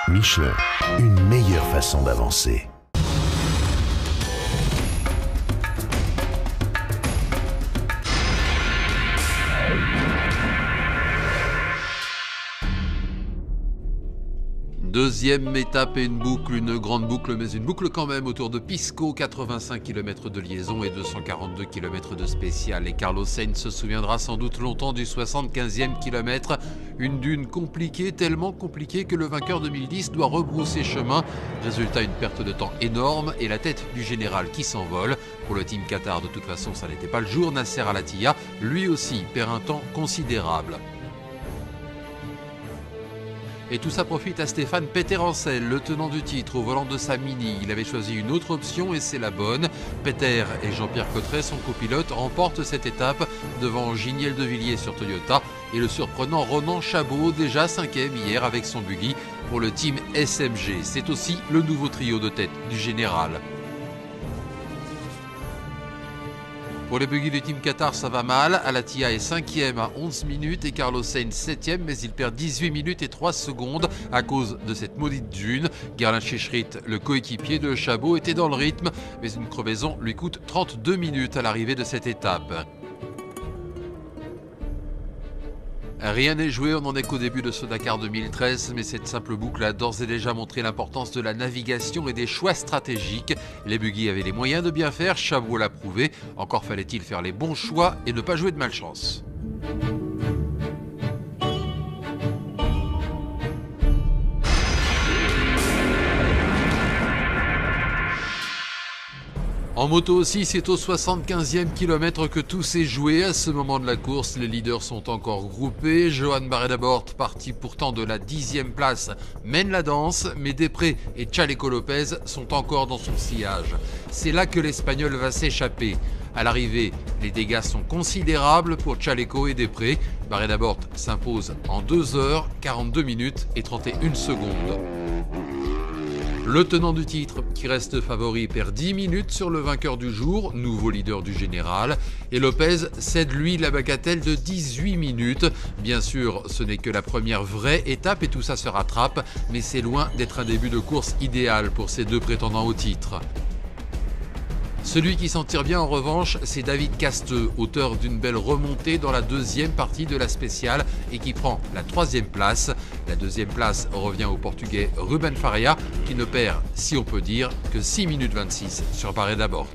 Michelin, une meilleure façon d'avancer. Deuxième étape et une grande boucle, mais une boucle quand même autour de Pisco, 85 km de liaison et 242 km de spécial. Et Carlos Sainz se souviendra sans doute longtemps du 75e kilomètre, une dune compliquée, tellement compliquée que le vainqueur 2010 doit rebrousser chemin. Résultat, une perte de temps énorme et la tête du général qui s'envole. Pour le team Qatar, de toute façon, ça n'était pas le jour. Nasser Al-Attiyah, lui aussi, perd un temps considérable. Et tout ça profite à Stéphane Peterhansel, le tenant du titre, au volant de sa Mini. Il avait choisi une autre option et c'est la bonne. Peter et Jean-Pierre Cotret, son copilote, remportent cette étape devant Giniel de Villiers sur Toyota et le surprenant Ronan Chabot, déjà 5e hier avec son buggy pour le team SMG. C'est aussi le nouveau trio de tête du général. Pour les buggy du team Qatar, ça va mal. Al-Attiyah est 5e à 11 minutes et Carlos Sainz 7e, mais il perd 18 minutes et 3 secondes à cause de cette maudite dune. Gerlin Checherit, le coéquipier de Chabot, était dans le rythme, mais une crevaison lui coûte 32 minutes à l'arrivée de cette étape. Rien n'est joué, on n'en est qu'au début de ce Dakar 2013, mais cette simple boucle a d'ores et déjà montré l'importance de la navigation et des choix stratégiques. Les buggy avaient les moyens de bien faire, Chabot l'a prouvé, encore fallait-il faire les bons choix et ne pas jouer de malchance. En moto aussi, c'est au 75e kilomètre que tout s'est joué. À ce moment de la course, les leaders sont encore groupés. Johan Barreda-Bort, parti pourtant de la 10e place, mène la danse, mais Després et Chaleco Lopez sont encore dans son sillage. C'est là que l'Espagnol va s'échapper. À l'arrivée, les dégâts sont considérables pour Chaleco et Després. Barreda-Bort s'impose en 2 heures, 42 minutes et 31 secondes. Le tenant du titre, qui reste favori, perd 10 minutes sur le vainqueur du jour, nouveau leader du général. Et Lopez cède lui la bagatelle de 18 minutes. Bien sûr, ce n'est que la première vraie étape et tout ça se rattrape, mais c'est loin d'être un début de course idéal pour ces deux prétendants au titre. Celui qui s'en tire bien en revanche, c'est David Casteux, auteur d'une belle remontée dans la deuxième partie de la spéciale et qui prend la 3e place. La 2e place revient au Portugais Ruben Faria qui ne perd, si on peut dire, que 6 minutes 26 sur Barreda-Bort.